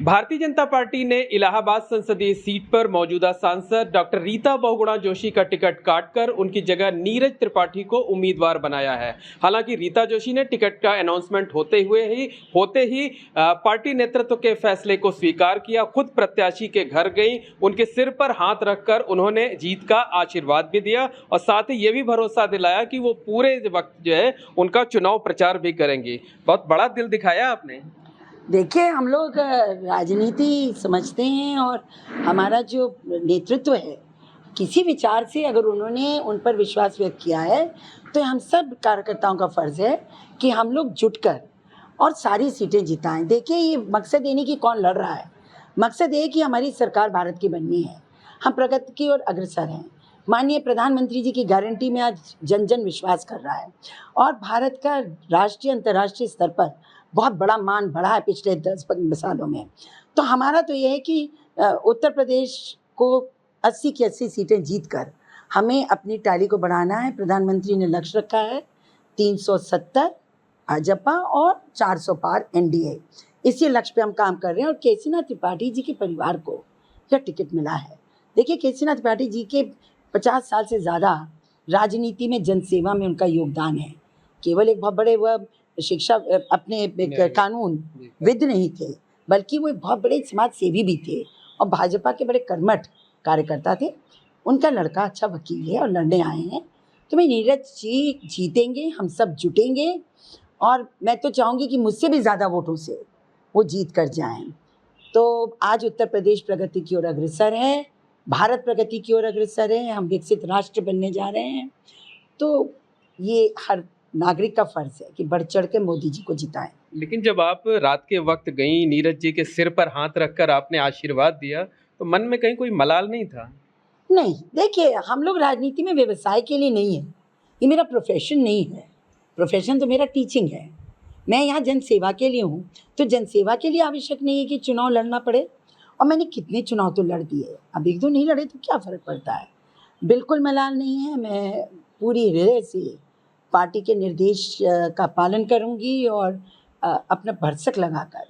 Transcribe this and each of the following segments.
Bharatiya Janata party ने इलाहाबाद संसदीय seat पर मौजूदा सांसद डॉक्टर रीता बहुगुणा जोशी का टिकट काटकर उनकी जगह नीरज त्रिपाठी को उम्मीदवार बनाया है। हालांकि रीता जोशी ने टिकट का अनाउंसमेंट होते ही पार्टी नेतृत्व के फैसले को स्वीकार किया। खुद प्रत्याशी के घर गई, उनके सिर पर हाथ रखकर उन्होंने जीत का आशीर्वाद भी दिया और साथ ही ये भी भरोसा दिलाया कि वो पूरे वक्त जो है उनका चुनाव प्रचार भी करेंगी। बहुत बड़ा दिल दिखाया आपने। देखिए, हम लोग राजनीति समझते हैं और हमारा जो नेतृत्व है, किसी विचार से अगर उन्होंने उन पर विश्वास व्यक्त किया है तो हम सब कार्यकर्ताओं का फ़र्ज़ है कि हम लोग जुटकर और सारी सीटें जिताएं। देखिए, ये मकसद ये नहीं कि कौन लड़ रहा है, मकसद ये कि हमारी सरकार भारत की बननी है, हम प्रगति की ओर अग्रसर हैं। माननीय प्रधानमंत्री जी की गारंटी में आज जन जन विश्वास कर रहा है और भारत का राष्ट्रीय अंतर्राष्ट्रीय स्तर पर बहुत बड़ा मान बढ़ा है पिछले 10-15 सालों में। तो हमारा तो ये है कि उत्तर प्रदेश को 80 की 80 सीटें जीतकर हमें अपनी टैली को बढ़ाना है। प्रधानमंत्री ने लक्ष्य रखा है 370 भाजपा और 400 पार एनडीए। इसी लक्ष्य पे हम काम कर रहे हैं और केसीनाथ त्रिपाठी जी के परिवार को यह टिकट मिला है। देखिए, केसीनाथ त्रिपाठी जी के 50 साल से ज़्यादा राजनीति में, जनसेवा में उनका योगदान है। केवल एक बहुत बड़े वह शिक्षा अपने कानून विद नहीं थे, बल्कि वो बहुत बड़े समाज सेवी भी थे और भाजपा के बड़े कर्मठ कार्यकर्ता थे। उनका लड़का अच्छा वकील है और लड़ने आए हैं। तो मैं नीरज जी जीतेंगे, हम सब जुटेंगे और मैं तो चाहूँगी कि मुझसे भी ज़्यादा वोटों से वो जीत कर जाएं। तो आज उत्तर प्रदेश प्रगति की ओर अग्रसर है, भारत प्रगति की ओर अग्रसर है, हम विकसित राष्ट्र बनने जा रहे हैं। तो ये हर नागरिक का फर्ज है कि बढ़ चढ़ के मोदी जी को जिताएं। लेकिन जब आप रात के वक्त गई, नीरज जी के सिर पर हाथ रखकर आपने आशीर्वाद दिया, तो मन में कहीं कोई मलाल नहीं था? नहीं, देखिए, हम लोग राजनीति में व्यवसाय के लिए नहीं है, ये मेरा प्रोफेशन नहीं है। प्रोफेशन तो मेरा टीचिंग है। मैं यहाँ जनसेवा के लिए हूँ, तो जनसेवा के लिए आवश्यक नहीं है कि चुनाव लड़ना पड़े। और मैंने कितने चुनाव तो लड़ दिए, अब 1-2 नहीं लड़े तो क्या फ़र्क पड़ता है। बिल्कुल मलाल नहीं है। मैं पूरी हृदय से पार्टी के निर्देश का पालन करूंगी और अपना भरसक लगाकर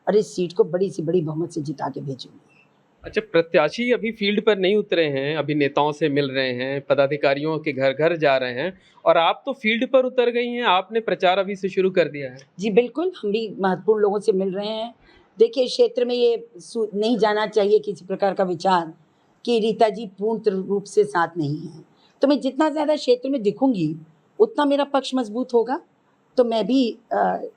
और इस सीट को बड़ी से बड़ी बहुमत से जिता के भेजूंगी। अच्छा, प्रत्याशी अभी फील्ड पर नहीं उतरे हैं, अभी नेताओं से मिल रहे हैं, पदाधिकारियों के घर घर जा रहे हैं और आप तो फील्ड पर उतर गई हैं, आपने प्रचार अभी से शुरू कर दिया है। जी बिल्कुल, हम भी महत्वपूर्ण लोगों से मिल रहे हैं। देखिए, क्षेत्र में ये नहीं जाना चाहिए किसी प्रकार का विचार कि रीता जी पूर्ण रूप से साथ नहीं है। तो मैं जितना ज़्यादा क्षेत्र में दिखूंगी उतना मेरा पक्ष मजबूत होगा। तो मैं भी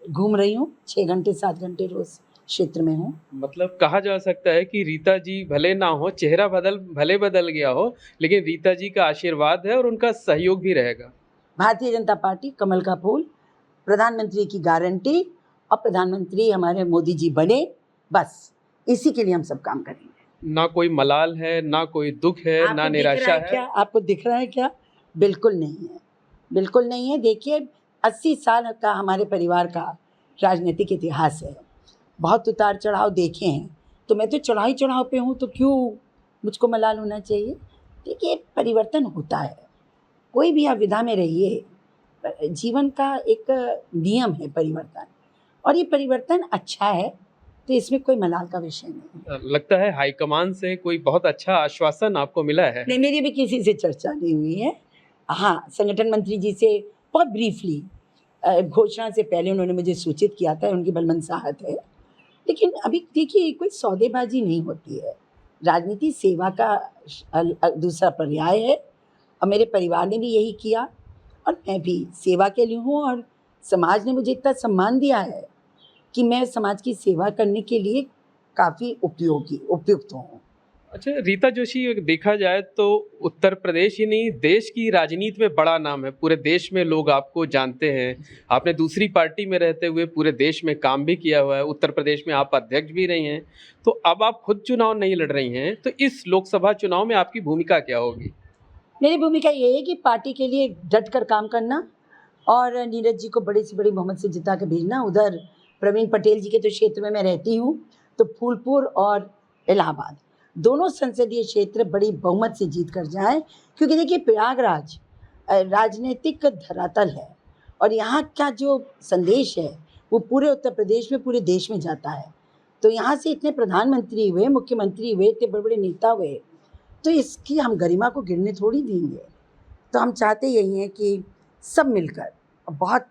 घूम रही हूँ, 6 घंटे 7 घंटे रोज क्षेत्र में हूँ। मतलब कहा जा सकता है कि रीता जी भले ना हो, चेहरा भले बदल गया हो, लेकिन रीता जी का आशीर्वाद है और उनका सहयोग भी रहेगा। भारतीय जनता पार्टी कमल का फूल, प्रधानमंत्री की गारंटी और प्रधानमंत्री हमारे मोदी जी बने, बस इसी के लिए हम सब काम करेंगे। ना कोई मलाल है, ना कोई दुख है, ना निराशा है। क्या आपको दिख रहा है क्या? बिल्कुल नहीं है, बिल्कुल नहीं है। देखिए, 80 साल का हमारे परिवार का राजनीतिक इतिहास है, बहुत उतार चढ़ाव देखे हैं। तो मैं तो चढ़ाई चढ़ाव पे हूँ, तो क्यों मुझको मलाल होना चाहिए। देखिए, परिवर्तन होता है, कोई भी आप विधा में रहिए, जीवन का एक नियम है परिवर्तन, और ये परिवर्तन अच्छा है, तो इसमें कोई मलाल का विषय नहीं। लगता है हाईकमान से कोई बहुत अच्छा आश्वासन आपको मिला है। नहीं, मेरी भी किसी से चर्चा नहीं हुई है। हाँ, संगठन मंत्री जी से बहुत ब्रीफली घोषणा से पहले उन्होंने मुझे सूचित किया था, उनकी बलमनसाहत है। लेकिन अभी देखिए, कोई सौदेबाजी नहीं होती है, राजनीति सेवा का दूसरा पर्याय है और मेरे परिवार ने भी यही किया और मैं भी सेवा के लिए हूँ और समाज ने मुझे इतना सम्मान दिया है कि मैं समाज की सेवा करने के लिए काफ़ी उपयुक्त हूँ। अच्छा, रीता जोशी देखा जाए तो उत्तर प्रदेश ही नहीं, देश की राजनीति में बड़ा नाम है, पूरे देश में लोग आपको जानते हैं। आपने दूसरी पार्टी में रहते हुए पूरे देश में काम भी किया हुआ है, उत्तर प्रदेश में आप अध्यक्ष भी रही हैं। तो अब आप खुद चुनाव नहीं लड़ रही हैं, तो इस लोकसभा चुनाव में आपकी भूमिका क्या होगी? मेरी भूमिका ये है कि पार्टी के लिए डट कर काम करना और नीरज जी को बड़ी से बड़ी बहुमत से जिता के भेजना। उधर प्रवीण पटेल जी के तो क्षेत्र में मैं रहती हूँ, तो फूलपुर और इलाहाबाद दोनों संसदीय क्षेत्र बड़ी बहुमत से जीत कर जाएं, क्योंकि देखिए, प्रयागराज राजनीतिक धरातल है और यहाँ का जो संदेश है वो पूरे उत्तर प्रदेश में, पूरे देश में जाता है। तो यहाँ से इतने प्रधानमंत्री हुए, मुख्यमंत्री हुए, इतने बड़े बड़े नेता हुए, तो इसकी हम गरिमा को गिरने थोड़ी देंगे। तो हम चाहते यही हैं कि सब मिलकर बहुत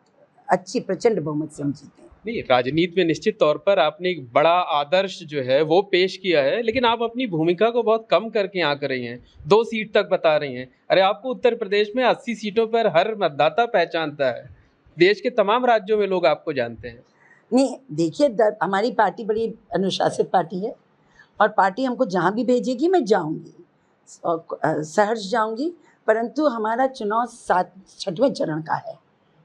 अच्छी प्रचंड बहुमत से हम जीतें। नहीं, राजनीति में निश्चित तौर पर आपने एक बड़ा आदर्श जो है वो पेश किया है, लेकिन आप अपनी भूमिका को बहुत कम करके यहाँ कर रही हैं। 2 सीट तक बता रही हैं। अरे आपको उत्तर प्रदेश में 80 सीटों पर हर मतदाता पहचानता है। देश के तमाम राज्यों में लोग आपको जानते हैं। नहीं, देखिए हमारी पार्टी बड़ी अनुशासित पार्टी है और पार्टी हमको जहाँ भी भेजेगी मैं जाऊँगी और सहर्ष जाऊँगी, परंतु हमारा चुनाव 6वें चरण का है,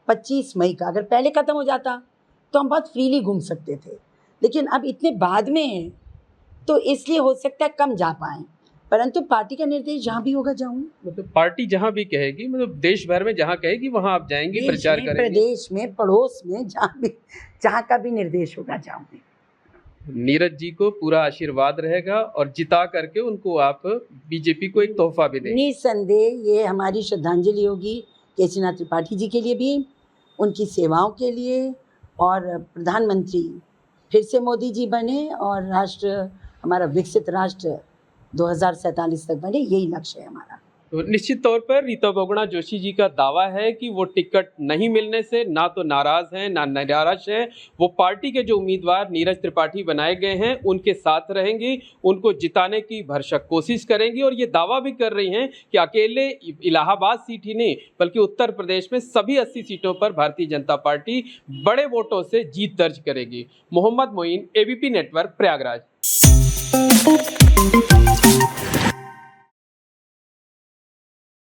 25 मई का। अगर पहले ख़त्म हो जाता तो हम बहुत फ्रीली घूम सकते थे, लेकिन अब इतने बाद में है तो इसलिए हो सकता है कम जा पाएँ, परंतु पार्टी का निर्देश जहाँ भी होगा जाऊँगी। मतलब पार्टी जहाँ भी कहेगी, मतलब देश भर में जहाँ कहेगी वहाँ आप जाएंगी, प्रचार करेंगी। प्रदेश में, पड़ोस में, जहाँ का भी निर्देश होगा जाऊँगी। नीरज जी को पूरा आशीर्वाद रहेगा और जिता करके उनको आप बीजेपी को एक तोहफा भी देंगे। निसंदेह ये हमारी श्रद्धांजलि होगी केसीनाथ त्रिपाठी जी के लिए भी, उनकी सेवाओं के लिए, और प्रधानमंत्री फिर से मोदी जी बने और राष्ट्र हमारा विकसित राष्ट्र 2047 तक बने, यही लक्ष्य है हमारा। तो निश्चित तौर पर रीता बहुगुणा जोशी जी का दावा है कि वो टिकट नहीं मिलने से ना तो नाराज हैं ना निराश हैं। वो पार्टी के जो उम्मीदवार नीरज त्रिपाठी बनाए गए हैं उनके साथ रहेंगी, उनको जिताने की भरसक कोशिश करेंगी और ये दावा भी कर रही हैं कि अकेले इलाहाबाद सीट ही नहीं बल्कि उत्तर प्रदेश में सभी 80 सीटों पर भारतीय जनता पार्टी बड़े वोटों से जीत दर्ज करेगी। Mohammad Moin, ABP network, Prayagraj.